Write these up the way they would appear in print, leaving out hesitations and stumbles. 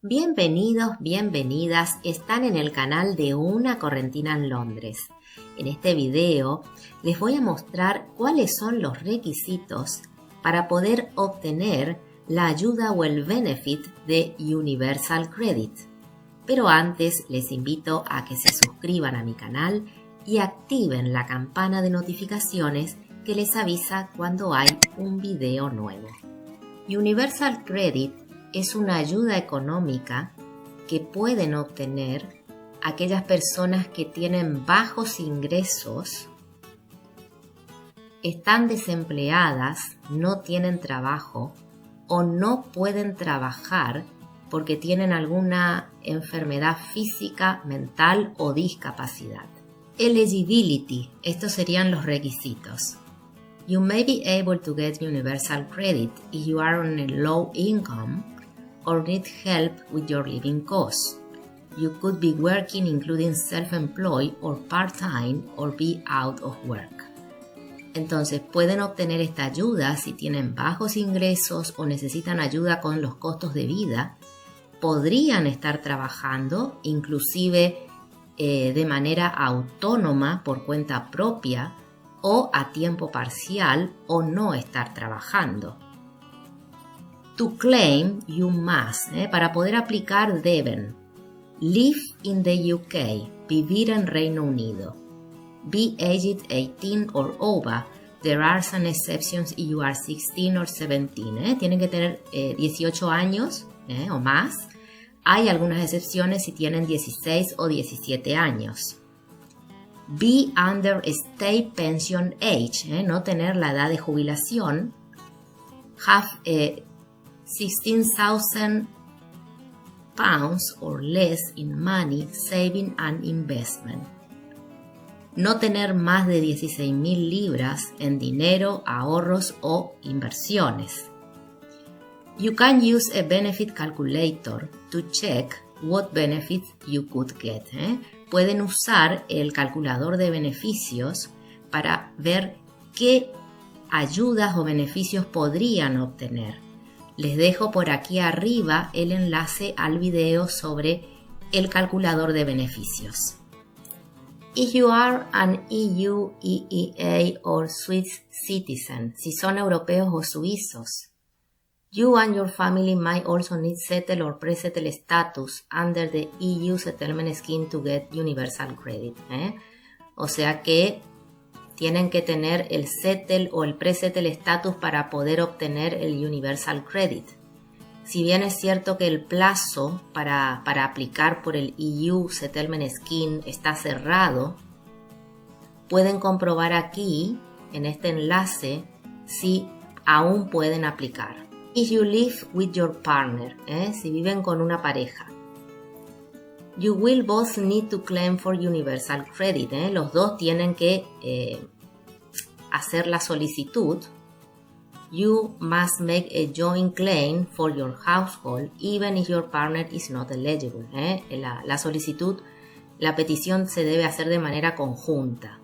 Bienvenidos, bienvenidas, están en el canal de Una Correntina en Londres. En este video les voy a mostrar cuáles son los requisitos para poder obtener la ayuda o el benefit de Universal Credit. Pero antes les invito a que se suscriban a mi canal y activen la campana de notificaciones que les avisa cuando hay un video nuevo. Universal Credit es una ayuda económica que pueden obtener aquellas personas que tienen bajos ingresos, están desempleadas, no tienen trabajo o no pueden trabajar porque tienen alguna enfermedad física, mental o discapacidad. Eligibility, estos serían los requisitos. You may be able to get universal credit if you are on a low income or need help with your living costs. You could be working including self-employed or part-time or be out of work. Entonces pueden obtener esta ayuda si tienen bajos ingresos o necesitan ayuda con los costos de vida. Podrían estar trabajando, inclusive de manera autónoma por cuenta propia o a tiempo parcial o no estar trabajando. To claim, you must. Para poder aplicar deben live in the UK, vivir en Reino Unido. Be aged 18 or over. There are some exceptions if you are 16 or 17. Tienen que tener 18 años o más. Hay algunas excepciones si tienen 16 o 17 años. Be under state pension age, no tener la edad de jubilación. Have 16,000 pounds or less in money, saving and investment. No tener más de 16,000 libras en dinero, ahorros o inversiones. You can use a benefit calculator to check what benefits you could get. Pueden usar el calculador de beneficios para ver qué ayudas o beneficios podrían obtener. Les dejo por aquí arriba el enlace al video sobre el calculador de beneficios. If you are an EU, EEA or Swiss citizen, si son europeos o suizos, you and your family might also need settle or pre-settle status under the EU settlement scheme to get universal credit. O sea que tienen que tener el settle o el pre-settle status para poder obtener el universal credit. Si bien es cierto que el plazo para aplicar por el EU settlement scheme está cerrado, pueden comprobar aquí, en este enlace, si aún pueden aplicar. If you live with your partner, si viven con una pareja. You will both need to claim for universal credit. Los dos tienen que hacer la solicitud. You must make a joint claim for your household even if your partner is not eligible. La solicitud, la petición se debe hacer de manera conjunta.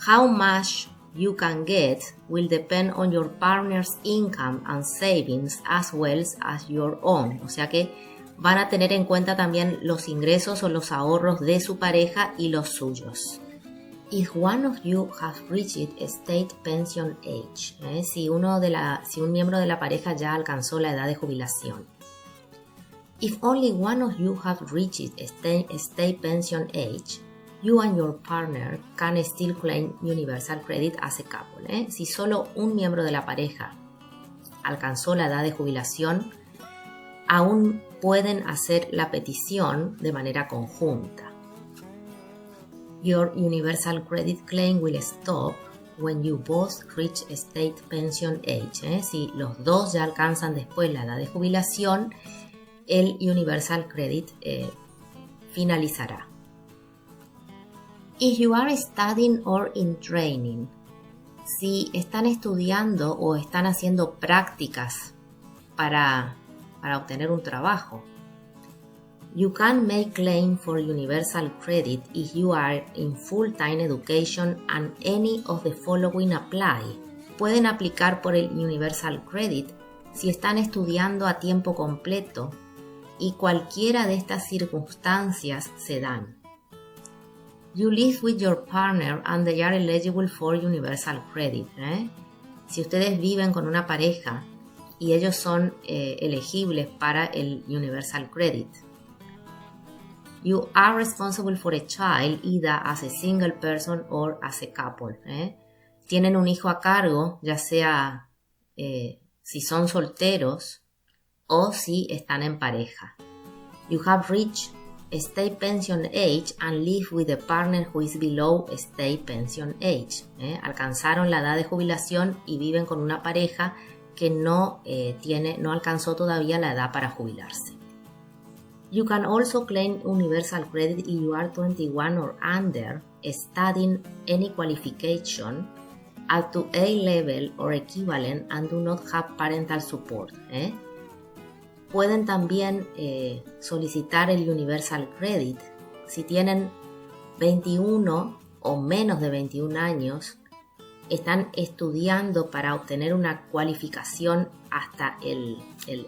How much you can get will depend on your partner's income and savings as well as your own. O sea que van a tener en cuenta también los ingresos o los ahorros de su pareja y los suyos. If one of you has reached state pension age, si un miembro de la pareja ya alcanzó la edad de jubilación. If only one of you have reached state pension age, you and your partner can still claim universal credit as a couple. Si solo un miembro de la pareja alcanzó la edad de jubilación, aún pueden hacer la petición de manera conjunta. Your universal credit claim will stop when you both reach state pension age. Si los dos ya alcanzan después la edad de jubilación, el universal credit finalizará. If you are studying or in training, si están estudiando o están haciendo prácticas para obtener un trabajo, you can make claim for universal credit if you are in full-time education and any of the following apply. Pueden aplicar por el universal credit si están estudiando a tiempo completo y cualquiera de estas circunstancias se dan. You live with your partner and they are eligible for universal credit. Si ustedes viven con una pareja y ellos son elegibles para el universal credit. You are responsible for a child either as a single person or as a couple. Tienen un hijo a cargo, ya sea si son solteros o si están en pareja. You have reached state pension age and live with a partner who is below state pension age. Alcanzaron la edad de jubilación y viven con una pareja que no alcanzó todavía la edad para jubilarse. You can also claim universal credit if you are 21 or under, studying any qualification up to A level or equivalent and do not have parental support. Pueden también solicitar el Universal Credit si tienen 21 o menos de 21 años, están estudiando para obtener una cualificación hasta el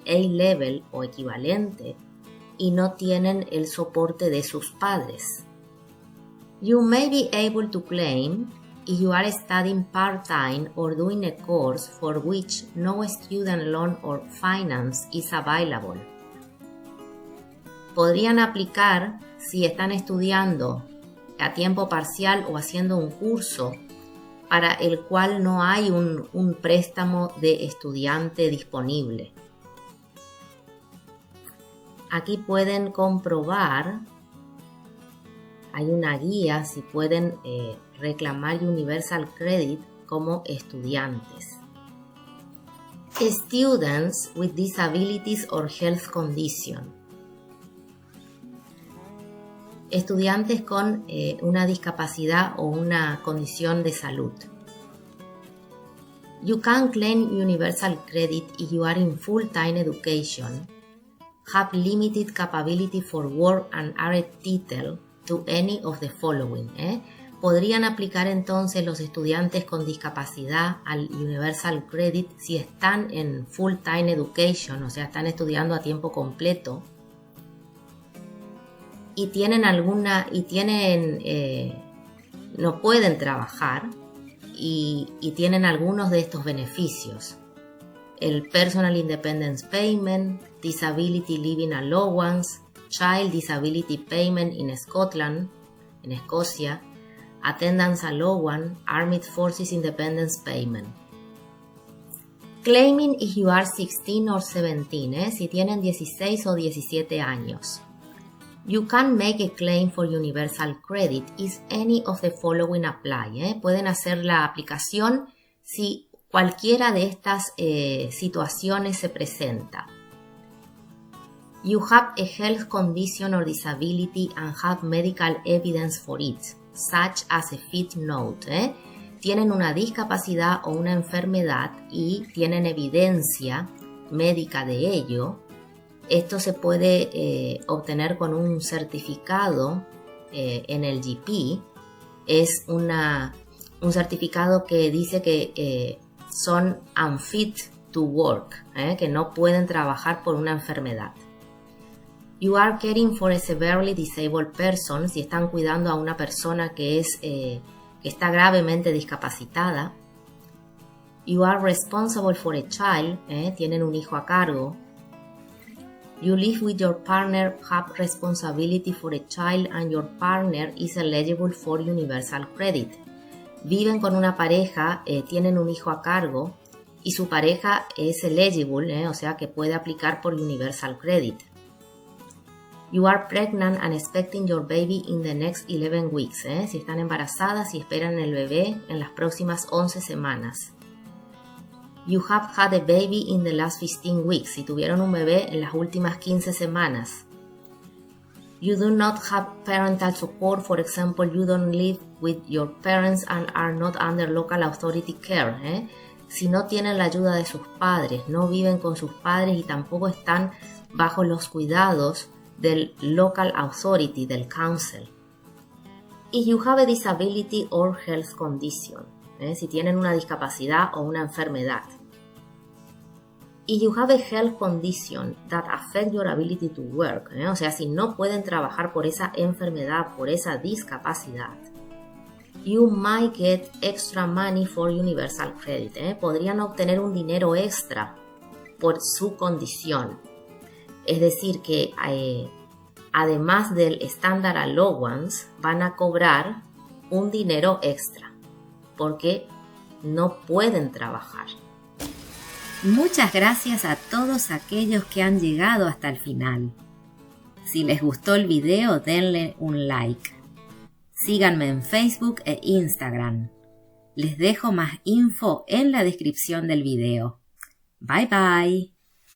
A-Level o equivalente y no tienen el soporte de sus padres. You may be able to claim if you are studying part-time or doing a course for which no student loan or finance is available. Podrían aplicar si están estudiando a tiempo parcial o haciendo un curso para el cual no hay un préstamo de estudiante disponible. Aquí pueden comprobar, hay una guía si pueden reclamar Universal Credit como estudiantes. Students with disabilities or health condition. Estudiantes con una discapacidad o una condición de salud. You can claim Universal Credit if you are in full-time education, have limited capability for work and are entitled to any of the following. Podrían aplicar entonces los estudiantes con discapacidad al Universal Credit si están en full-time education, o sea, están estudiando a tiempo completo y no pueden trabajar y tienen algunos de estos beneficios. El Personal Independence Payment, Disability Living Allowance, Child Disability Payment in Scotland, en Escocia, Attendance Allowance, Armed Forces Independence Payment. Claiming if you are 16 or 17, si tienen 16 o 17 años. You can make a claim for Universal Credit if any of the following apply. Pueden hacer la aplicación si cualquiera de estas situaciones se presenta. You have a health condition or disability and have medical evidence for it, such as a fit note. Tienen una discapacidad o una enfermedad y tienen evidencia médica de ello. Esto se puede obtener con un certificado en el GP. Es un certificado que dice que son unfit to work, que no pueden trabajar por una enfermedad. You are caring for a severely disabled person, si están cuidando a una persona que está gravemente discapacitada. You are responsible for a child, tienen un hijo a cargo. You live with your partner, have responsibility for a child and your partner is eligible for Universal Credit. Viven con una pareja, tienen un hijo a cargo y su pareja es eligible, o sea que puede aplicar por Universal Credit. You are pregnant and expecting your baby in the next 11 weeks. Si están embarazadas y esperan el bebé en las próximas 11 semanas. You have had a baby in the last 15 weeks. Si tuvieron un bebé en las últimas 15 semanas. You do not have parental support. For example, you don't live with your parents and are not under local authority care. Si no tienen la ayuda de sus padres, no viven con sus padres y tampoco están bajo los cuidados del local authority, del council. If you have a disability or health condition, si tienen una discapacidad o una enfermedad. If you have a health condition that affect your ability to work, o sea, si no pueden trabajar por esa enfermedad, por esa discapacidad, you might get extra money for universal credit. Podrían obtener un dinero extra por su condición. Es decir, que además del standard allowance, van a cobrar un dinero extra porque no pueden trabajar. Muchas gracias a todos aquellos que han llegado hasta el final. Si les gustó el video, denle un like. Síganme en Facebook e Instagram. Les dejo más info en la descripción del video. Bye bye.